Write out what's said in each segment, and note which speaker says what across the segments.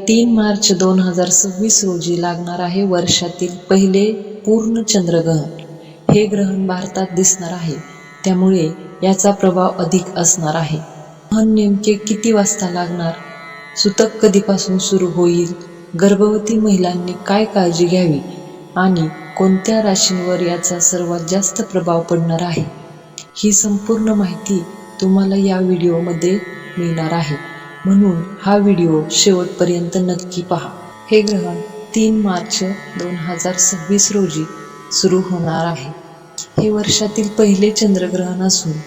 Speaker 1: 3 मार्च 2026 रोजी लागणार आहे वर्षातील पहिले पूर्ण चंद्रग्रहण. हे ग्रहण भारतात दिसणार आहे, त्यामुळे याचा प्रभाव अधिक असणार आहे. ग्रहण नेमके किती वाजता लागणार, सुतक कधीपासून सुरू होईल, गर्भवती महिलांनी काय काळजी घ्यावी आणि कोणत्या राशींवर याचा सर्वात जास्त प्रभाव पडणार आहे, ही संपूर्ण माहिती तुम्हाला या व्हिडिओमध्ये मिळणार आहे. म्हणून हा व्हिडिओ शेवटपर्यंत नक्की पहा. हे ग्रहण 3 मार्च 2026 रोजी सुरू होणार आहे. हे वर्षातील पहिले चंद्रग्रहण असून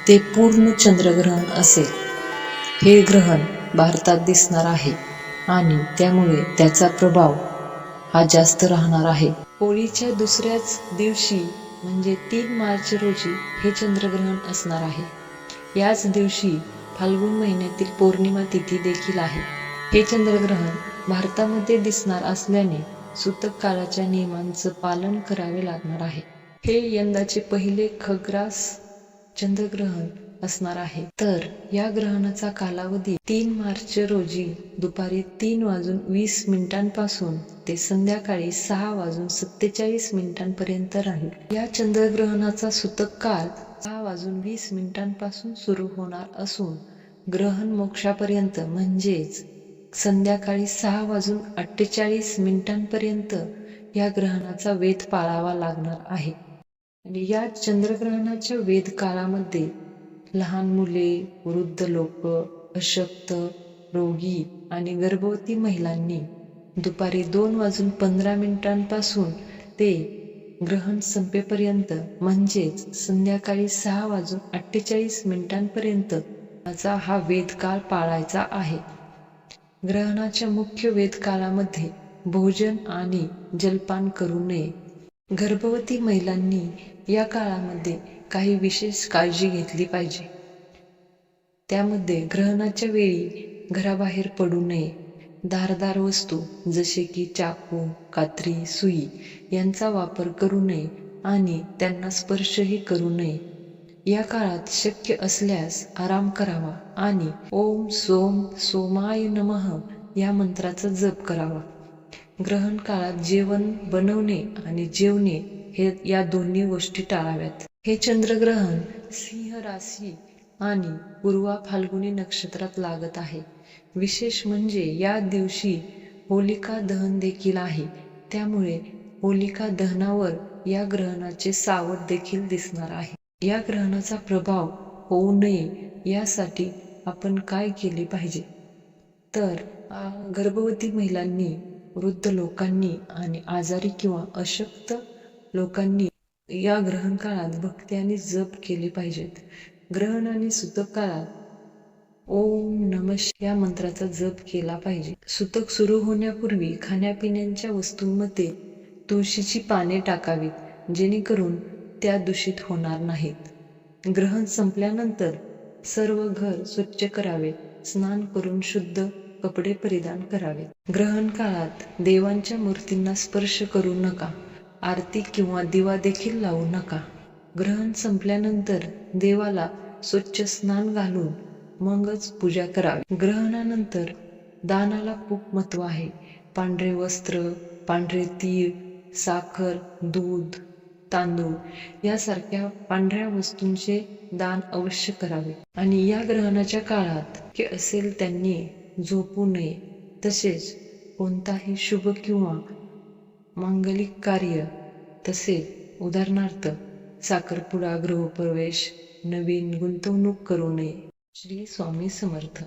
Speaker 1: ते पूर्ण चंद्रग्रहण असेल. हे ग्रहण भारतात दिसणार आहे आणि त्यामुळे त्याचा प्रभाव हा जास्त राहणार आहे. होळीच्या दुसऱ्याच दिवशी म्हणजे 3 मार्च रोजी हे चंद्रग्रहण असणार आहे. याच दिवशी फाल्गुन महिन्यातील पौर्णिमा तिथी देखील आहे. हे चंद्रग्रहण भारतामध्ये दिसणार असल्याने सूतक काळाच्या नियमांचं पालन करावे लागणार आहे. हे यंदाचे पहिले खग्रास चंद्रग्रहण असणार आहे. तर या ग्रहणाचा कालावधी 3 मार्च रोजी दुपारी 3:20 पासून ते संध्याकाळी 6:47 पर्यंत राहील. या चंद्रग्रहणाचा सूतक काळ 6:20 पासून सुरू होणार असून ग्रहण मोक्षापर्यंत म्हणजेच संध्याकाळी 6:48 पर्यंत या ग्रहणाचा वेध पाळावा लागणार आहे. आणि या चंद्रग्रहणाच्या वेध काळामध्ये लहान मुले, वृद्ध लोक, अशक्त, रोगी आणि गर्भवती महिलांनी दुपारी 2:15 पासून ते ग्रहण संपेपर्यंत म्हणजेच संध्याकाळी 6:48 पर्यंत हा वेधकाळ पाळायचा आहे. ग्रहणाच्या मुख्य वेधकाळामध्ये भोजन आणि जलपान करू नये. गर्भवती महिलांनी या काळामध्ये काही विशेष काळजी घेतली पाहिजे. त्यामध्ये ग्रहणाच्या वेळी घराबाहेर पडू नये. धारदार वस्तू जसे की चाकू, कात्री, सुई यांचा वापर करू नये आणि त्यांना स्पर्शही करू नये. या काळात शक्य असल्यास आराम करावा आणि ओम सोम सोमाय नमः या मंत्राचा जप करावा. ग्रहण काळात जेवण बनवणे आणि जेवणे या दोन्ही गोष्टी टाळाव्यात. हे चंद्रग्रहण सिंह राशी आणि पूर्वा फाल्गुनी नक्षत्रात लागत आहे. विशेष म्हणजे या दिवशी होलिका दहन देखील आहे. त्यामुळे होलिका दहनावर या ग्रहणाचे सावट देखील दिसणार आहे. या ग्रहणाचा प्रभाव होऊ नये यासाठी आपण काय केले पाहिजे, तर गर्भवती महिलांनी, वृद्ध लोकांनी आणि आजारी किंवा अशक्त लोकांनी या ग्रहण काळात भक्ती आणि जप केले पाहिजेत. ग्रहण आणि सूतक काळात ओम नमः या मंत्राचा जप केला पाहिजे. सूतक सुरू होण्यापूर्वी खाण्यापिण्याच्या वस्तूंमध्ये तुळशीची पाने टाकावीत, जेणेकरून त्या दूषित होणार नाहीत. ग्रहण संपल्यानंतर सर्व घर स्वच्छ करावे. स्नान करून शुद्ध कपडे परिधान करावे. ग्रहण काळात देवांच्या मूर्तींना स्पर्श करू नका. आरती किंवा दिवा देखील लावू नका. ग्रहण संपल्यानंतर देवाला स्वच्छ स्नान घालून मगच पूजा करावी. ग्रहणानंतर दानाला खूप महत्त्व आहे. पांढरे वस्त्र, पांढरे तीळ, साखर, दूध, तांदूळ यासारख्या पांढऱ्या वस्तूंचे दान अवश्य करावे. आणि या ग्रहणाच्या काळात शक्य असेल त्यांनी झोपू नये. तसेच कोणताही शुभ किंवा मांगलिक कार्य, तसेच उदाहरणार्थ साखरपुडा, गृहप्रवेश, नवीन गुंतवणूक करू नये. श्री स्वामी समर्थ.